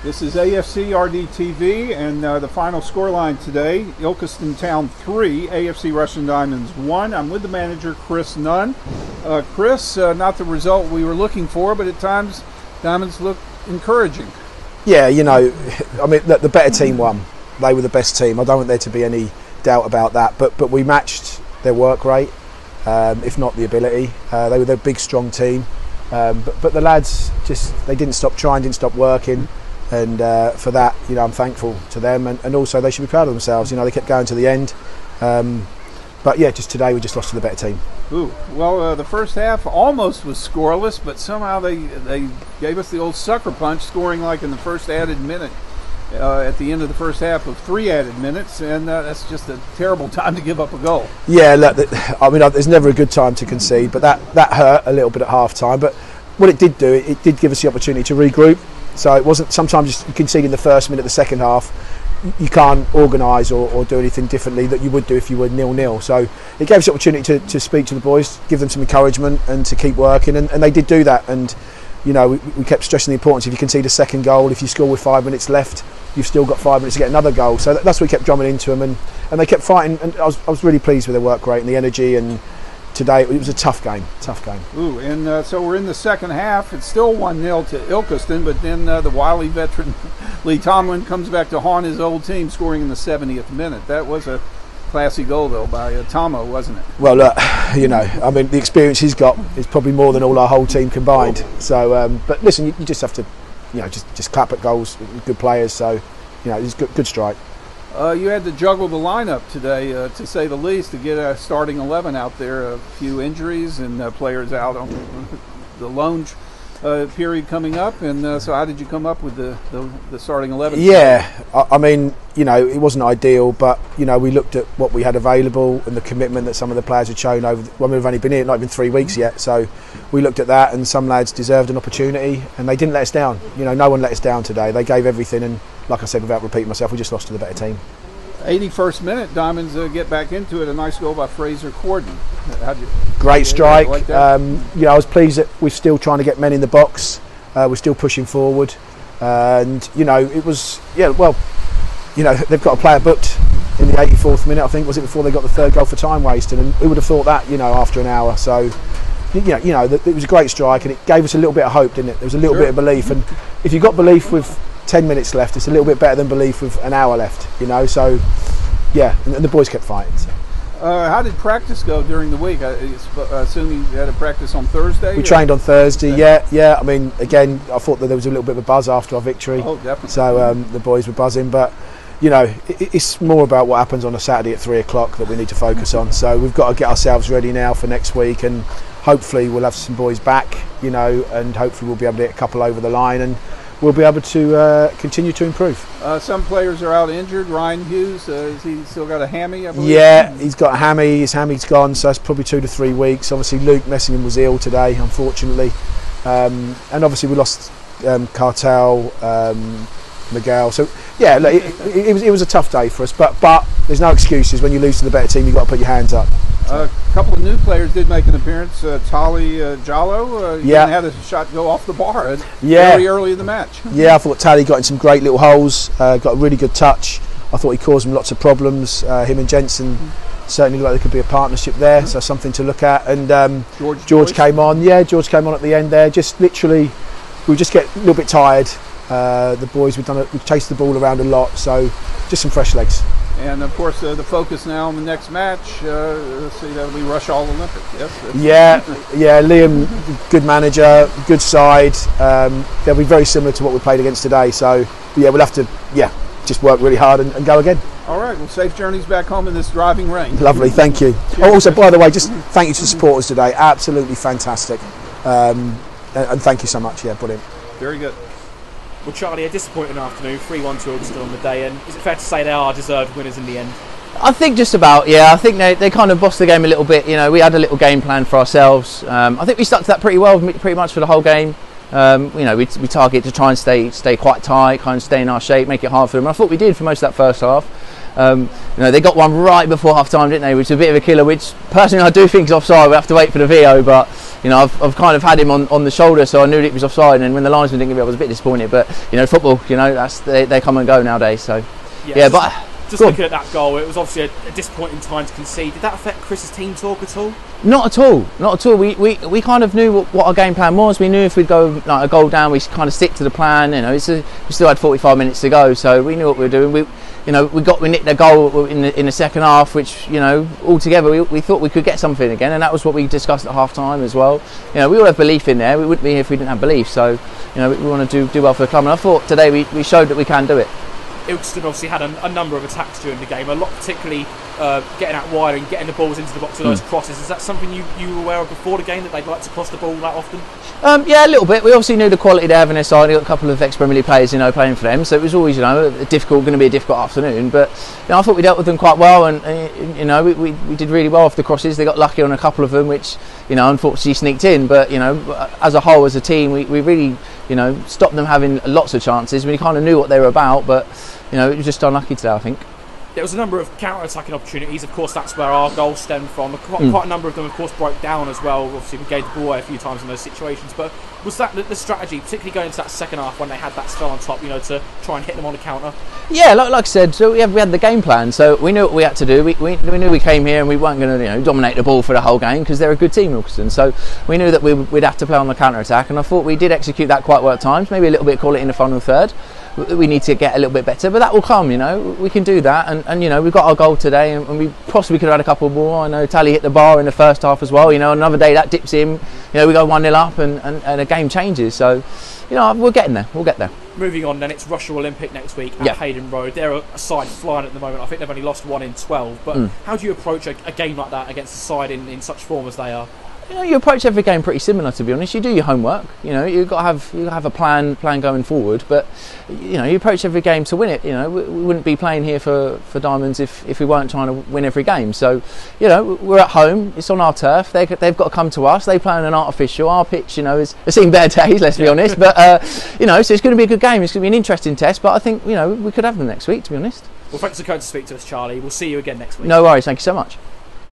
This is AFCRDTV, and the final scoreline today, Ilkeston Town 3, AFC Rushden Diamonds 1. I'm with the manager, Chris Nunn. Chris, not the result we were looking for, but at times Diamonds look encouraging. Yeah, you know, I mean, the better team won. They were the best team. I don't want there to be any doubt about that, but we matched their work rate, if not the ability. They were their big, strong team. But the lads they didn't stop trying, didn't stop working. And for that, you know, I'm thankful to them, and also they should be proud of themselves. You know, they kept going to the end. But yeah, just today we just lost to the better team. Ooh, well, the first half almost was scoreless, but somehow they gave us the old sucker punch, scoring like in the first added minute. At the end of the first half of 3 added minutes, and that's just a terrible time to give up a goal. Yeah, look, I mean, there's never a good time to concede, but that hurt a little bit at half time. But what it did do, it did give us the opportunity to regroup. So it wasn't, sometimes just conceding the first minute, the second half, you can't organise or do anything differently that you would do if you were 0-0. So it gave us the opportunity to speak to the boys, give them some encouragement and to keep working, and they did do that. And you know, we kept stressing the importance. If you concede a second goal, if you score with 5 minutes left, you've still got 5 minutes to get another goal. So that's what we kept drumming into them, and they kept fighting. And I was really pleased with their work rate and the energy. And today it was a tough game. Ooh, and so we're in the second half. It's still 1-0 to Ilkeston, but then the wily veteran Lee Tomlin comes back to haunt his old team, scoring in the 70th minute. That was a classy goal, though, by Tomo, wasn't it? Well, look, you know, I mean, the experience he's got is probably more than all our whole team combined. So, but listen, you just have to, you know, just clap at goals with good players. So, you know, it's good strike. You had to juggle the lineup today, to say the least, to get a starting 11 out there. A few injuries and players out on the loan period coming up, and so how did you come up with the starting 11? Yeah, I mean, you know, it wasn't ideal, but you know, we looked at what we had available and the commitment that some of the players had shown over. Well, we've only been here, not even 3 weeks yet, so we looked at that, and some lads deserved an opportunity, and they didn't let us down. You know, no one let us down today. They gave everything, and like I said, without repeating myself, we just lost to the better team. 81st minute, Diamonds get back into it. A nice goal by Fraser Corden. Great strike. Like you know, I was pleased that we're still trying to get men in the box. We're still pushing forward, and you know, it was, yeah. Well, you know, they've got a player booked in the 84th minute. I think was it before they got the third goal for time wasting, and who would have thought that? You know, after an hour. So, you know, it was a great strike, and it gave us a little bit of hope, didn't it? There was a little bit of belief, and if you've got belief with 10 minutes left, it's a little bit better than belief with an hour left, you know. So yeah, and the boys kept fighting. So. How did practice go during the week? I assume you had a practice on Thursday? We trained on Thursday, yeah. I mean, again, I thought that there was a little bit of a buzz after our victory. Oh, definitely. So the boys were buzzing, but you know, it's more about what happens on a Saturday at 3 o'clock that we need to focus on. So we've got to get ourselves ready now for next week, and hopefully we'll have some boys back, you know, and hopefully we'll be able to get a couple over the line, and we'll be able to continue to improve. Some players are out injured. Ryan Hughes, has he still got a hammy, I believe? Yeah, he's got a hammy. His hammy's gone, so it's probably 2 to 3 weeks. Obviously, Luke Messingham was ill today, unfortunately. And obviously we lost Cartel, Miguel. So, yeah, look, it was a tough day for us, but there's no excuses. When you lose to the better team, you've got to put your hands up. A couple of new players did make an appearance. Tali Jallo, had a shot go off the bar very early in the match. Yeah, I thought Tali got in some great little holes, got a really good touch. I thought he caused him lots of problems. Him and Jensen certainly looked like there could be a partnership there, so something to look at. And George came on. Yeah, George came on at the end there. Just literally, we just get a little bit tired. The boys, we've chased the ball around a lot, so just some fresh legs. And of course, the focus now on the next match. Let's see, that'll be Rush All Olympic. Yes. Yeah. Liam, good manager, good side. They'll be very similar to what we played against today. So yeah, we'll have to just work really hard and go again. All right. Well, safe journeys back home in this driving rain. Lovely. Thank you. Oh, also, by the way, just thank you to the supporters today. Absolutely fantastic. And thank you so much. Yeah, brilliant. Very good. Well, Charlie, a disappointing afternoon, 3-1 to Ilkeston on the day, and is it fair to say they are deserved winners in the end? I think just about, yeah. I think they kind of bossed the game a little bit. You know, we had a little game plan for ourselves. I think we stuck to that pretty well, pretty much for the whole game. You know, we target to try and stay quite tight, kind of stay in our shape, make it hard for them. And I thought we did for most of that first half. They got one right before half time, didn't they? Which is a bit of a killer. Which personally I do think is offside. We have to wait for the VO, but I've kind of had him on the shoulder, so I knew it was offside. And when the linesman didn't give it, I was a bit disappointed. But football, that's they come and go nowadays. So but. Just looking at that goal, it was obviously a disappointing time to concede. Did that affect Chris's team talk at all? Not at all. We kind of knew what our game plan was. We knew if we'd go like a goal down, we kind of stick to the plan. We still had 45 minutes to go, so we knew what we were doing. We nicked a goal in the second half, which altogether we thought we could get something again, and that was what we discussed at half time as well. We all have belief in there. We wouldn't be here if we didn't have belief. So we want to do well for the club, and I thought today we showed that we can do it. Ilkeston obviously had a number of attacks during the game, a lot particularly getting out wide and getting the balls into the box with those crosses. Is that something you were aware of before the game, that they'd like to cross the ball that often? Yeah, a little bit. We obviously knew the quality they have in their side. They got a couple of ex-Premier League players, playing for them, so it was always, going to be a difficult afternoon. But I thought we dealt with them quite well, and we did really well off the crosses. They got lucky on a couple of them, which unfortunately sneaked in. But as a whole, as a team, we really stopped them having lots of chances. We kind of knew what they were about, but it was just unlucky today, I think. There was a number of counter-attacking opportunities. Of course, that's where our goals stemmed from. Quite a number of them, of course, broke down as well. Obviously, we gave the ball away a few times in those situations. But was that the strategy, particularly going into that second half when they had that spell on top, to try and hit them on the counter? Yeah, like I said, so we had the game plan. So we knew what we had to do. We knew we came here and we weren't going to dominate the ball for the whole game, because they're a good team, Ilkeston. So we knew that we'd have to play on the counter-attack, and I thought we did execute that quite well at times. Maybe a little bit quality in the final third. We need to get a little bit better, but that will come. We can do that, and we've got our goal today, and we possibly could have had a couple more. I know Tally hit the bar in the first half as well. Another day that dips in. We go 1-0 up, and the game changes. So, we're getting there. We'll get there. Moving on, then it's Russia Olympic next week at Hayden Road. They're a side flying at the moment. I think they've only lost 1 in 12. But how do you approach a game like that against a side in such form as they are? You approach every game pretty similar, to be honest. You do your homework. You've got to have a plan going forward. But you approach every game to win it. We wouldn't be playing here for Diamonds if we weren't trying to win every game. So we're at home. It's on our turf. They've got to come to us. They play on an artificial. Our pitch, has seen better days. Let's be honest. But so it's going to be a good game. It's going to be an interesting test. But I think we could have them next week, to be honest. Well, thanks for coming to speak to us, Charlie. We'll see you again next week. No worries. Thank you so much.